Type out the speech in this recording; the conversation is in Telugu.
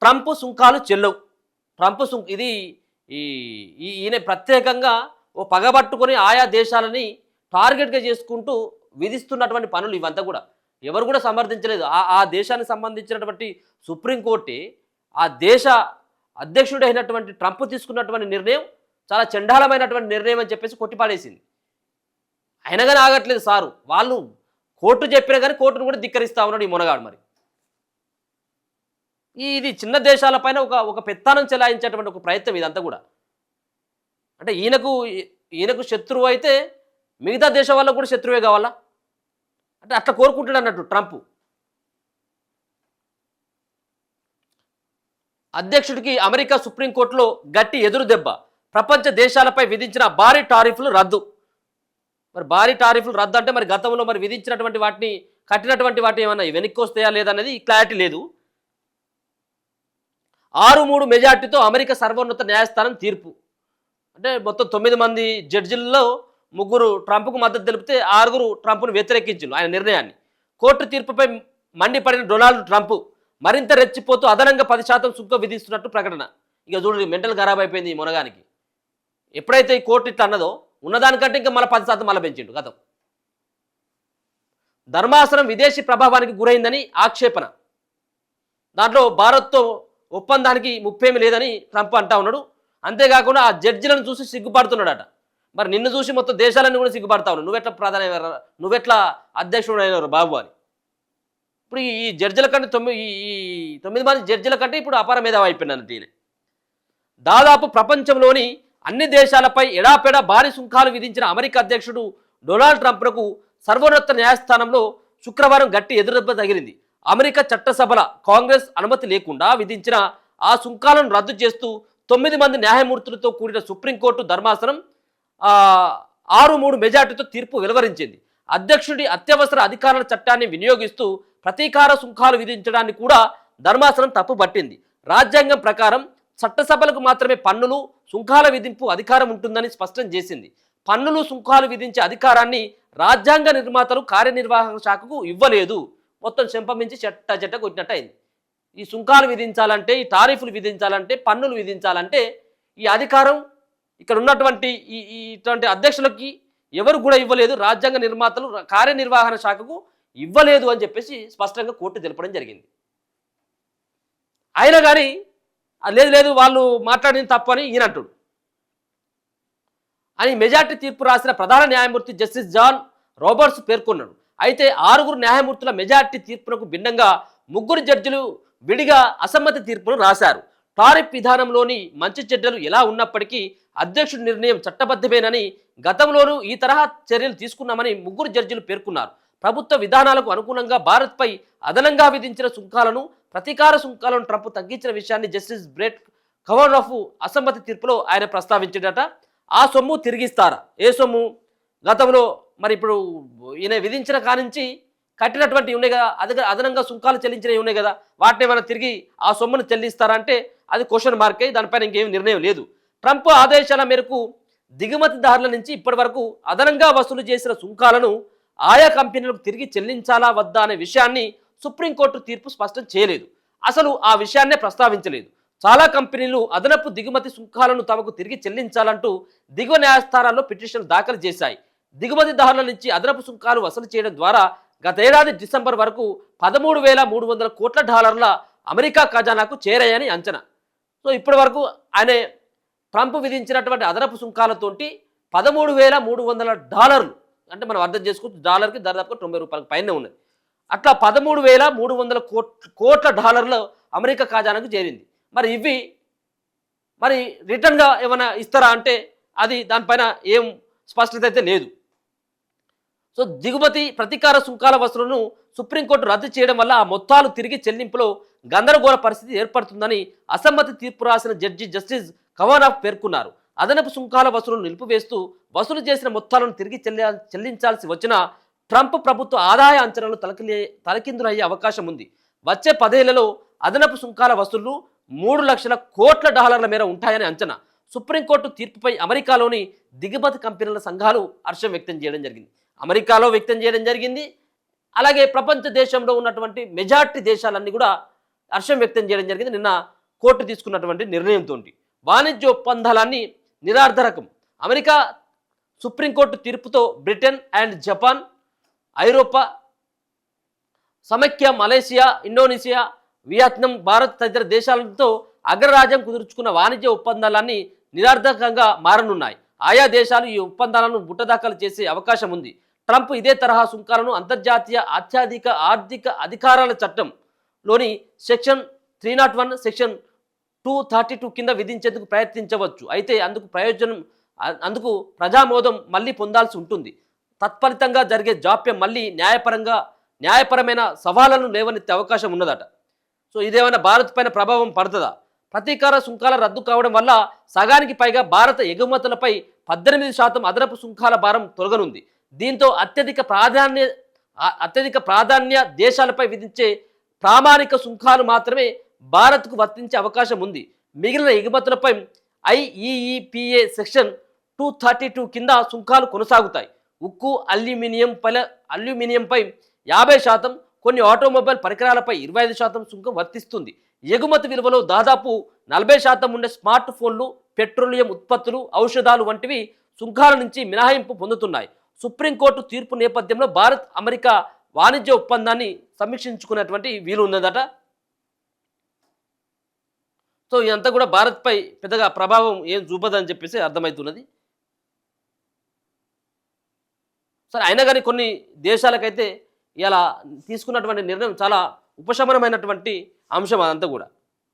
ట్రంప్ సుంకాలు చెల్లవు. ఇది ఈ ఈయన ప్రత్యేకంగా ఓ పగబట్టుకొని ఆయా దేశాలని టార్గెట్గా చేసుకుంటూ విధిస్తున్నటువంటి పనులు ఇవంతా కూడా ఎవరు కూడా సమర్థించలేదు. ఆ దేశానికి సంబంధించినటువంటి సుప్రీంకోర్టే ఆ దేశ అధ్యక్షుడు అయినటువంటి ట్రంప్ తీసుకున్నటువంటి నిర్ణయం చాలా చండాలమైనటువంటి నిర్ణయం అని చెప్పేసి కొట్టిపాడేసింది. అయినా కానీ ఆగట్లేదు సారు. వాళ్ళు కోర్టు చెప్పినా కానీ కోర్టును కూడా ధిక్కరిస్తా ఉన్నాడు ఈ మునగాడు. మరి ఇది చిన్న దేశాలపైన ఒక పెత్తానం చెలాయించేటువంటి ఒక ప్రయత్నం ఇదంతా కూడా. అంటే ఈయనకు శత్రువు అయితే మిగతా దేశం వాళ్ళకు కూడా శత్రువే కావాలా అంటే అట్లా కోరుకుంటాడు అన్నట్టు ట్రంప్. అధ్యక్షుడికి అమెరికా సుప్రీంకోర్టులో గట్టి ఎదురు దెబ్బ. ప్రపంచ దేశాలపై విధించిన భారీ టారిఫ్లు రద్దు. మరి భారీ టారిఫ్లు రద్దు అంటే మరి గతంలో మరి విధించినటువంటి వాటిని కట్టినటువంటి వాటిని ఏమన్నా వెనక్కి వస్తాయా లేదనేది క్లారిటీ లేదు. 6-3 మెజార్టీతో అమెరికా సర్వోన్నత న్యాయస్థానం తీర్పు. అంటే మొత్తం 9 మంది జడ్జిల్లో 3 ట్రంప్కు మద్దతు తెలిపితే 6 ట్రంప్ను వ్యతిరేకించారు ఆయన నిర్ణయాన్ని. కోర్టు తీర్పుపై మండిపడిన డొనాల్డ్ ట్రంప్ మరింత రెచ్చిపోతూ అదనంగా 10% సుంకం విధిస్తున్నట్టు ప్రకటన. ఇక చూడండి మెంటల్ ఖరాబ్ అయిపోయింది ఈ మునగానికి. ఎప్పుడైతే ఈ కోర్టు ఇట్లా అన్నదో ఉన్నదానికంటే ఇంకా మళ్ళీ 10% మళ్ళీ పెంచిండు గతం. ధర్మాసనం విదేశీ ప్రభావానికి గురైందని ఆక్షేపణ. దాంట్లో భారత్తో ఒప్పందానికి ముప్పేమీ లేదని ట్రంప్ అంటా ఉన్నాడు. అంతేకాకుండా ఆ జడ్జిలను చూసి సిగ్గుపడుతున్నాడట. మరి నిన్ను చూసి మొత్తం దేశాలన్నీ కూడా సిగ్గుపడతా ఉన్నాడు. నువ్వెట్లా అధ్యక్షుడు అయినారు బాబు అని. ఇప్పుడు ఈ జడ్జిల కంటే 9 మంది జడ్జిల కంటే ఇప్పుడు అపార మేధావి అయిపోయినాను ఈయన. దాదాపు ప్రపంచంలోని అన్ని దేశాలపై ఎడాపెడా భారీ సుంకాలు విధించిన అమెరికా అధ్యక్షుడు డొనాల్డ్ ట్రంప్కు సర్వోన్నత న్యాయస్థానంలో శుక్రవారం గట్టి ఎదురుదెబ్బ తగిలింది. అమెరికా చట్టసభల కాంగ్రెస్ అనుమతి లేకుండా విధించిన ఆ సుంకాలను రద్దు చేస్తూ 9 మంది న్యాయమూర్తులతో కూడిన సుప్రీంకోర్టు ధర్మాసనం 6-3 మెజార్టీతో తీర్పు వెలువరించింది. అధ్యక్షుడి అత్యవసర అధికారాల చట్టాన్ని వినియోగిస్తూ ప్రతీకార సుంకాలు విధించడాన్ని కూడా ధర్మాసనం తప్పుపట్టింది. రాజ్యాంగం ప్రకారం చట్టసభలకు మాత్రమే పన్నులు సుంకాల విధింపు అధికారం ఉంటుందని స్పష్టం చేసింది. పన్నులు సుంకాలు విధించే అధికారాన్ని రాజ్యాంగ నిర్మాతలు కార్యనిర్వాహక శాఖకు ఇవ్వలేదు. మొత్తం చెంపమించి చెట్ట కొట్టినట్టు అయింది. ఈ సుంకాలు విధించాలంటే, ఈ టారిఫ్లు విధించాలంటే, పన్నులు విధించాలంటే ఈ అధికారం ఇక్కడ ఉన్నటువంటి ఇటువంటి అధ్యక్షులకి ఎవరు కూడా ఇవ్వలేదు. రాజ్యాంగ నిర్మాతలు కార్యనిర్వహణ శాఖకు ఇవ్వలేదు అని చెప్పేసి స్పష్టంగా కోర్టు తెలపడం జరిగింది. అయినా కానీ లేదు వాళ్ళు మాట్లాడిన తప్పు అని ఈయన అంటాడు అని మెజార్టీ తీర్పు రాసిన ప్రధాన న్యాయమూర్తి జస్టిస్ జాన్ రాబర్ట్స్ పేర్కొన్నాడు. అయితే 6 న్యాయమూర్తుల మెజార్టీ తీర్పునకు భిన్నంగా 3 జడ్జిలు విడిగా అసమ్మతి తీర్పును రాశారు. టారిఫ్ విధానంలోని మంచి చెడ్డలు ఎలా ఉన్నప్పటికీ అధ్యక్షుడి నిర్ణయం చట్టబద్ధమేనని, గతంలోనూ ఈ తరహా చర్యలు తీసుకున్నామని 3 జడ్జిలు పేర్కొన్నారు. ప్రభుత్వ విధానాలకు అనుగుణంగా భారత్పై అదనంగా విధించిన సుంకాలను, ప్రతీకార సుంకాలను ట్రంప్ తగ్గించిన విషయాన్ని జస్టిస్ బ్రెట్ కవనౌ అసమ్మతి తీర్పులో ఆయన ప్రస్తావించాడట. ఆ సొమ్ము తిరిగిస్తారా? ఏ సొమ్ము? గతంలో మరి ఇప్పుడు ఈయన విధించిన కానించి కట్టినటువంటి ఉన్నాయి కదా, అదనంగా సుంకాలు చెల్లించినవి ఉన్నాయి కదా, వాటిని ఏమైనా తిరిగి ఆ సొమ్మును చెల్లిస్తారా అంటే అది క్వశ్చన్ మార్కే. దానిపైన ఇంకేం నిర్ణయం లేదు. ట్రంప్ ఆదేశాల మేరకు దిగుమతిదారుల నుంచి ఇప్పటి వరకు అదనంగా వసూలు చేసిన సుంకాలను ఆయా కంపెనీలకు తిరిగి చెల్లించాలా వద్దా అనే విషయాన్ని సుప్రీంకోర్టు తీర్పు స్పష్టం చేయలేదు. అసలు ఆ విషయాన్నే ప్రస్తావించలేదు. చాలా కంపెనీలు అదనపు దిగుమతి సుంకాలను తమకు తిరిగి చెల్లించాలంటూ దిగువ న్యాయస్థానాల్లో పిటిషన్లు దాఖలు చేశాయి. దిగుమతిదారుల నుంచి అదనపు సుంకాలు వసూలు చేయడం ద్వారా గతేడాది డిసెంబర్ వరకు $13,300 కోట్ల అమెరికా ఖజానాకు చేరాయని అంచనా. సో ఇప్పటి వరకు ఆయన ట్రంప్ విధించినటువంటి అదనపు సుంకాలతోటి $13,300 అంటే మనం అర్థం చేసుకోవచ్చు, డాలర్కి దాదాపు $90 పైనే ఉన్నది. అట్లా $13,300 కోట్ల అమెరికా ఖజానాకు చేరింది. మరి ఇవి మరి రిటర్న్గా ఏమైనా ఇస్తారా అంటే అది దానిపైన ఏం స్పష్టత అయితే లేదు. సో దిగుమతి ప్రతీకార సుంకాల వసూలును సుప్రీంకోర్టు రద్దు చేయడం వల్ల ఆ మొత్తాలు తిరిగి చెల్లింపులో గందరగోళ పరిస్థితి ఏర్పడుతుందని అసమ్మతి తీర్పు రాసిన జడ్జి జస్టిస్ కవనౌ పేర్కొన్నారు. అదనపు సుంకాల వసూలును నిలిపివేస్తూ వసూలు చేసిన మొత్తాలను తిరిగి చెల్లించాల్సి వచ్చిన ట్రంప్ ప్రభుత్వ ఆదాయ అంచనాలు తలకిందులయ్యే అవకాశం ఉంది. వచ్చే 10 ఏళ్లలో అదనపు సుంకాల వసూళ్లు $3 లక్షల కోట్ల మేర ఉంటాయని అంచనా. సుప్రీంకోర్టు తీర్పుపై అమెరికాలోని దిగుమతి కంపెనీల సంఘాలు హర్షం వ్యక్తం చేయడం జరిగింది. అమెరికాలో వ్యక్తం చేయడం జరిగింది. అలాగే ప్రపంచ దేశంలో ఉన్నటువంటి మెజార్టీ దేశాలన్నీ కూడా హర్షం వ్యక్తం చేయడం జరిగింది. నిన్న కోర్టు తీసుకున్నటువంటి నిర్ణయంతో వాణిజ్య ఒప్పందాలన్నీ నిరార్థరకం. అమెరికా సుప్రీంకోర్టు తీర్పుతో బ్రిటన్ అండ్ జపాన్, ఐరోపా సమైక్య, మలేషియా, ఇండోనేషియా, వియత్నాం, భారత్ తదితర దేశాలతో అగ్రరాజ్యం కుదుర్చుకున్న వాణిజ్య ఒప్పందాలన్నీ నిరర్థకంగా మారనున్నాయి. ఆయా దేశాలు ఈ ఒప్పందాలను బుట్టదాఖలు చేసే అవకాశం ఉంది. ట్రంప్ ఇదే తరహా సుంకాలను అంతర్జాతీయ అత్యధిక ఆర్థిక అధికారాల చట్టంలోని సెక్షన్ 301, సెక్షన్ 232 కింద విధించేందుకు ప్రయత్నించవచ్చు. అయితే అందుకు ప్రజామోదం మళ్ళీ పొందాల్సి ఉంటుంది. తత్ఫలితంగా జరిగే జాప్యం మళ్ళీ న్యాయపరమైన సవాళ్లను లేవనెత్తే అవకాశం ఉన్నదట. సో ఇదేమైనా భారత్ పైన ప్రభావం పడుతుందా? ప్రతీకార సుంకాల రద్దు కావడం వల్ల సగానికి పైగా భారత ఎగుమతులపై 18% అదనపు సుంకాల భారం తొలగనుంది. దీంతో అత్యధిక ప్రాధాన్య దేశాలపై విధించే ప్రామాణిక సుంకాలు మాత్రమే భారత్కు వర్తించే అవకాశం ఉంది. మిగిలిన ఎగుమతులపై IEEPA సెక్షన్ 232 కింద సుంకాలు కొనసాగుతాయి. ఉక్కు, అల్యూమినియంపై 50%, కొన్ని ఆటోమొబైల్ పరికరాలపై 25% సుంకం వర్తిస్తుంది. ఎగుమతి విలువలో దాదాపు 40% ఉండే స్మార్ట్ ఫోన్లు, పెట్రోలియం ఉత్పత్తులు, ఔషధాలు వంటివి సుంకాల నుంచి మినహాయింపు పొందుతున్నాయి. సుప్రీంకోర్టు తీర్పు నేపథ్యంలో భారత్ అమెరికా వాణిజ్య ఒప్పందాన్ని సమీక్షించుకునేటువంటి వీలు ఉన్నదట. సో ఇదంతా కూడా భారత్పై పెద్దగా ప్రభావం ఏం చూపదని చెప్పేసి అర్థమవుతున్నది. సరే, అయినా కానీ కొన్ని దేశాలకైతే ఇలా తీసుకున్నటువంటి నిర్ణయం చాలా ఉపశమనమైనటువంటి అంశం అదంతా కూడా.